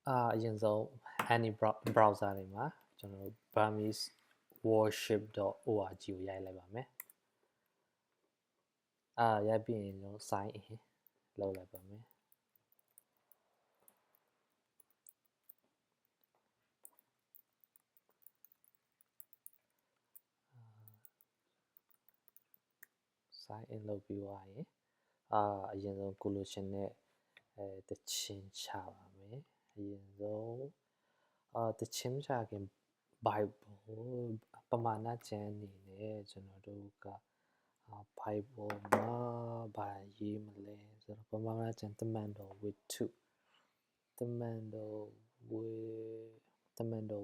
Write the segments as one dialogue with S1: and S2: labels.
S1: အရင်ဆုံး any browser တွေမှာကျွန်တော်တို့ Burmese warship.org ကိုရိုက်လိုက်ပါမယ်ရိုက်ပြီးရင်ကျွန်တော် sign in လုပ်လိုက်ပါမယ်sign in လုပ်ပြီးသွားရင်အရင်ဆုံးကိုလိုရှင်နဲ့တချင်းချပါမယ်အရင်ဆုံးတချင်းချခင် Bible ပမာဏကျမ်းအနေနဲ့ကျွန်တော်တို့ကBible မှာဘာရေးမလဲဆိုတော့ပမာဏကျမ်းတမန်တော် with 2တမန်တော်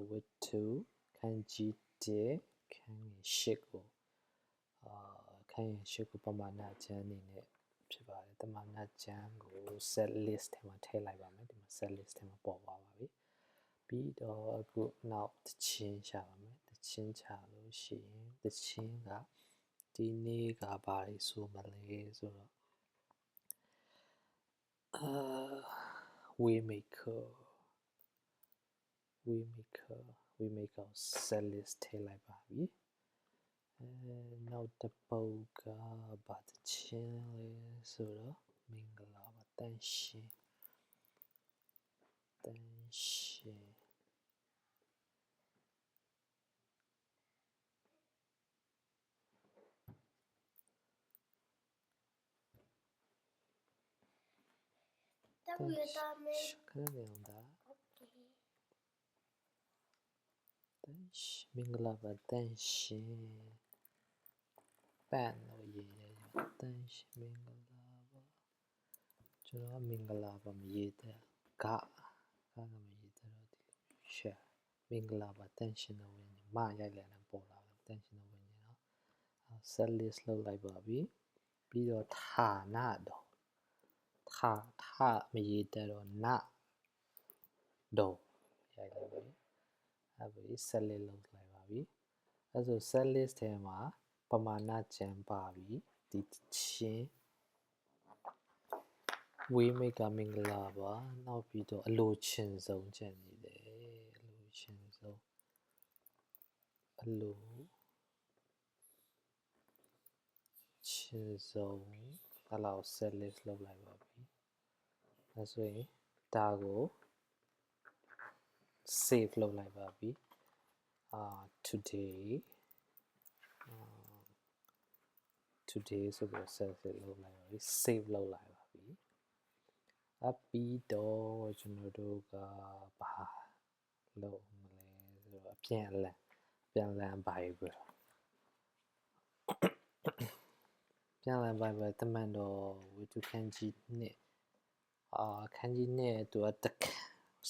S1: with 2ခန်းကြီး1ခန်း8ကိုခန်း8ကိုပမာဏကျမ်းအနေနဲ့ဖြစ်ပါတယ်ပမာဏကျမ်းကို set list ထဲမှာထည့်လိုက်ပါမယ်ဒီမှာ set list ထဲမှာပေါ်သွားပါပြီပြီးတော့အခုနောက်တချင်းချပါမယ်တချင်းချလို့ရှိရင်တချင်းကဒီနေ့ကဘာတွေဆိုမလဲဆိုတော့waymaker set list ထည့်လိုက်ပါပြီနောက်တစ်ပုဒ်ကဘာတချင်းလဲဆိုတော့မင်္ဂလာပါတန်ရှင်ခဏနေအောင်ဒါမင်္ဂလာပါတန်ရှင်ပန်လို့ရေးရတန်ရှင်မင်္ဂလာပါကျွန်တော်မင်္ဂလာပါမရေးတဲ့ကမရေးတဲ့တော့ဒီရှယ်မင်္ဂလာပါတန်ရှင်တော်ဝင်မရိုက်လိုက်တယ်ပေါ်လာတယ်တန်ရှင်တော်ဝင်နော် set list လုပ်လိုက်ပါပြီပြီးတော့ဌာနတော်ထမရေးတဲ့တော့နတော်ရိုက်လိုက်ပြီအဲ့ဒီ set list လုပ်လိုက်ပါပြီအဲ့ဆို set list ထဲမှာပမာဏကျမ်းပါပြီဒီချင်းဝေးမိတ်ကမင်္ဂလာပါနောက်ပြီးတော့အလိုချင်ဆုံးကျန်နေတယ်အလိုချင်ဆုံးအလိုချင်ဆုံးအဲ့လောက် set list လုပ်လိုက်ပါပြီဒါဆိုရင်ဒါကို save လုပ်လိုက်ပါပြီtoday ဆိုပြီး save လုပ်လိုက်ပါပြီ save လုပ်လိုက်ပါပြီပြီးတော့ကျွန်တော်တို့ကဘာလုပ်မလဲဆိုတော့အပြန်လန် Bible ပြန်လန် Bible တမန်တော်ဝိတုခန်းကြီးနဲ့ခန်းကြီးနဲ့သူက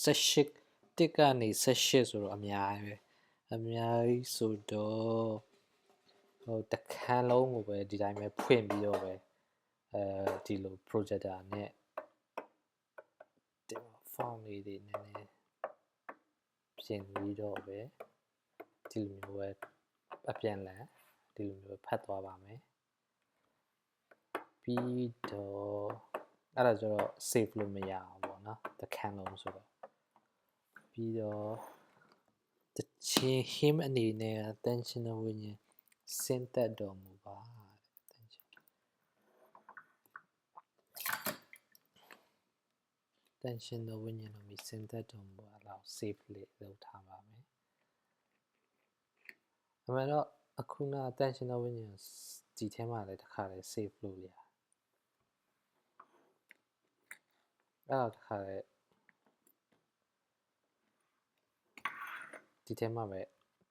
S1: 18တစ်ကနေ18ဆိုတော့အများကြီးဆိုတော့တခန်းလုံးကိုပဲဒီတိုင်းပဲဖွင့်ပြီးတော့ပဲဒီလို projector နဲ့ဒီ font လေးတွေနည်းနည်းပြင်ပြီးတော့ပဲဒီလိုမျိုးပဲအပြန်လန်ဒီလိုမျိုးဖတ်သွားပါမယ်ပြီးတော့အဲ့ဒါကျတော့ save လို့မရဘူးပေါ့နော်တခန်းလုံးဆိုတော့ပြီးတော့တချင်း him အနေနဲ့တန်ရှင်တော်ဝိညာဉ်ဆင်းသက်တော်မူပါတန်ရှင်တော်ဝိညာဉ်တော်မြည်ဆင်းသက်တော်မူပါလောက် save လေးလုပ်ထားပါမယ်အမှန်တော့အခုနတန်ရှင်တော်ဝိညာဉ်ဒီထဲမှာလည်းတစ်ခါလဲ save လို့ရအဲ့တော့တစ်ခါလဲဒီထဲမှာပဲ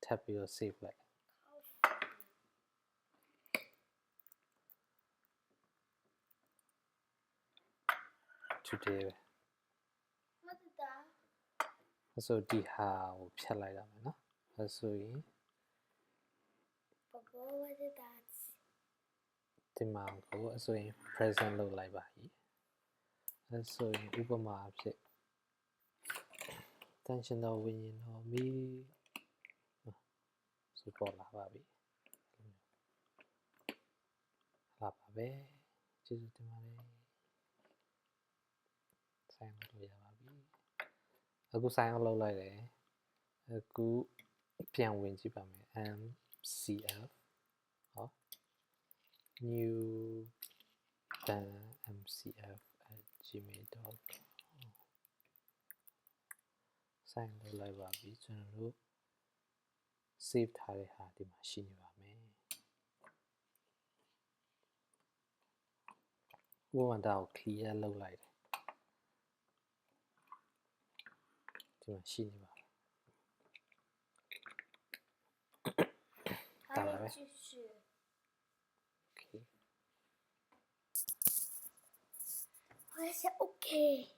S1: ထပ်ပြီးတော့ save လိုက်today ပဲအဲ့ဆိုဒီဟာကိုဖြတ်လိုက်ရမယ်နော်အဲ့ဆိုရင်ဒီမှာကိုအဲ့ဆိုရင် present လုပ်လိုက်ပါပြီအဲ့ဆိုရင်ဥပမာအဖြစ်တန်ရှင်တော်ဝိညာဉ်တော်မီဆိုပေါ်လာပါပြီလာပါပဲကျေးဇူးတင်ပါတယ်ဆိုင်လို့ရပါပြီ အခု sign out လုပ်လိုက်တယ်အခုပြန်ဝင်ကြည့်ပါမယ် MCF ဟော new dan mcf@gmail.com sign လုပ်လိုက်ပါပြီကျွန်တော်တို့ save ထားတဲ့ဟာဒီမှာရှိနေပါမယ်ဥပမာဒါကို clear လုပ်လိုက်တယ်ဒီမှာရှိနေပါမယ်打了呗。
S2: 继续。
S1: OK。
S2: 我也想 OK。